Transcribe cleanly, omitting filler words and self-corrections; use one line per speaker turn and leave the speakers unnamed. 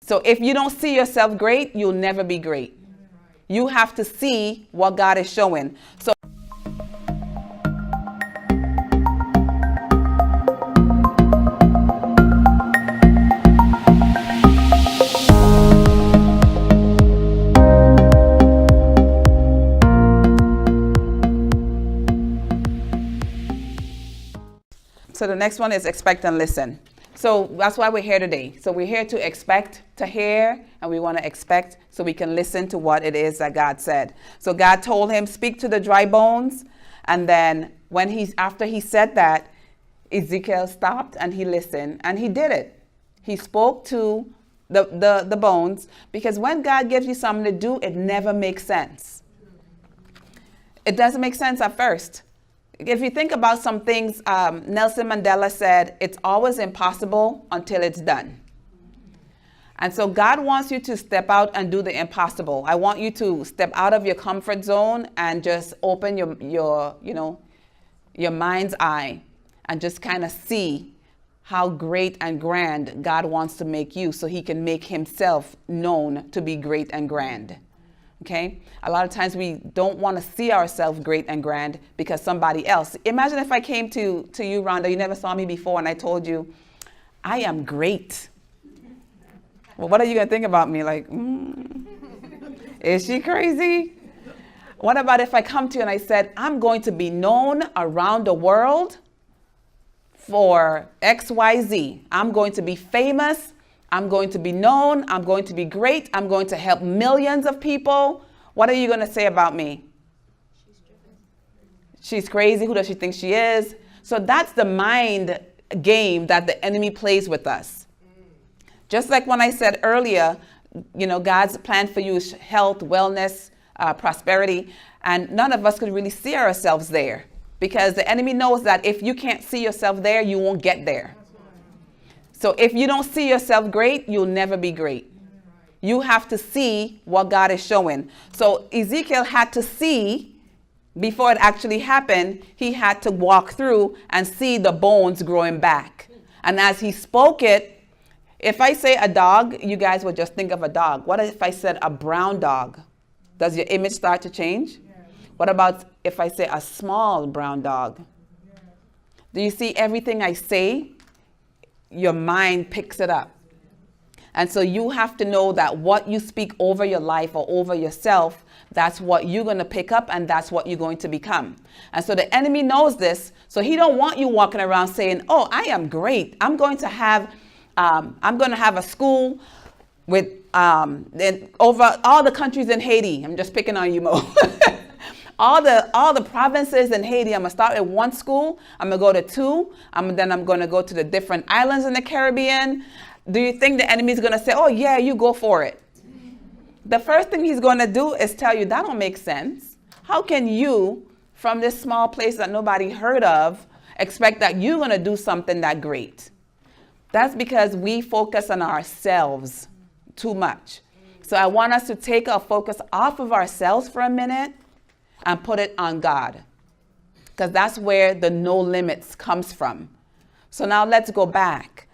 So if you don't see yourself great, you'll never be great. You have to see what God is showing. So the next one is expect and listen. So that's why we're here today. So we're here to expect to hear, and we want to expect so we can listen to what it is that God said. So God told him, speak to the dry bones. And then after he said that, Ezekiel stopped and he listened and he did it. He spoke to the bones, because when God gives you something to do, it never makes sense. It doesn't make sense at first. If you think about some things, Nelson Mandela said, it's always impossible until it's done. And so God wants you to step out and do the impossible. I want you to step out of your comfort zone and just open your mind's eye and just kind of see how great and grand God wants to make you, so he can make himself known to be great and grand. Okay? A lot of times we don't want to see ourselves great and grand because somebody else. Imagine if I came to you, Rhonda, you never saw me before, and I told you, I am great. Well, what are you going to think about me? Like, is she crazy? What about if I come to you and I said, I'm going to be known around the world for XYZ. I'm going to be famous. I'm going to be known. I'm going to be great. I'm going to help millions of people. What are you going to say about me? She's crazy. Who does she think she is? So that's the mind game that the enemy plays with us. Just like when I said earlier, God's plan for you is health, wellness, prosperity. And none of us could really see ourselves there, because the enemy knows that if you can't see yourself there, you won't get there. So if you don't see yourself great, you'll never be great. You have to see what God is showing. So Ezekiel had to see, before it actually happened, he had to walk through and see the bones growing back. And as he spoke it, if I say a dog, you guys would just think of a dog. What if I said a brown dog? Does your image start to change? What about if I say a small brown dog? Do you see everything I say? Your mind picks it up. And so you have to know that what you speak over your life or over yourself, that's what you're going to pick up, and that's what you're going to become. And so the enemy knows this. So he don't want you walking around saying, oh, I am great. I'm going to have a school with over all the countries in Haiti. I'm just picking on you, Mo. all the provinces in Haiti. I'm going to start at one school. I'm going to go to two. Then I'm going to go to the different islands in the Caribbean. Do you think the enemy is going to say, oh, yeah, you go for it? The first thing he's going to do is tell you, that don't make sense. How can you, from this small place that nobody heard of, expect that you're going to do something that great? That's because we focus on ourselves too much. So I want us to take our focus off of ourselves for a minute and put it on God, because that's where the no limits comes from. So now let's go back.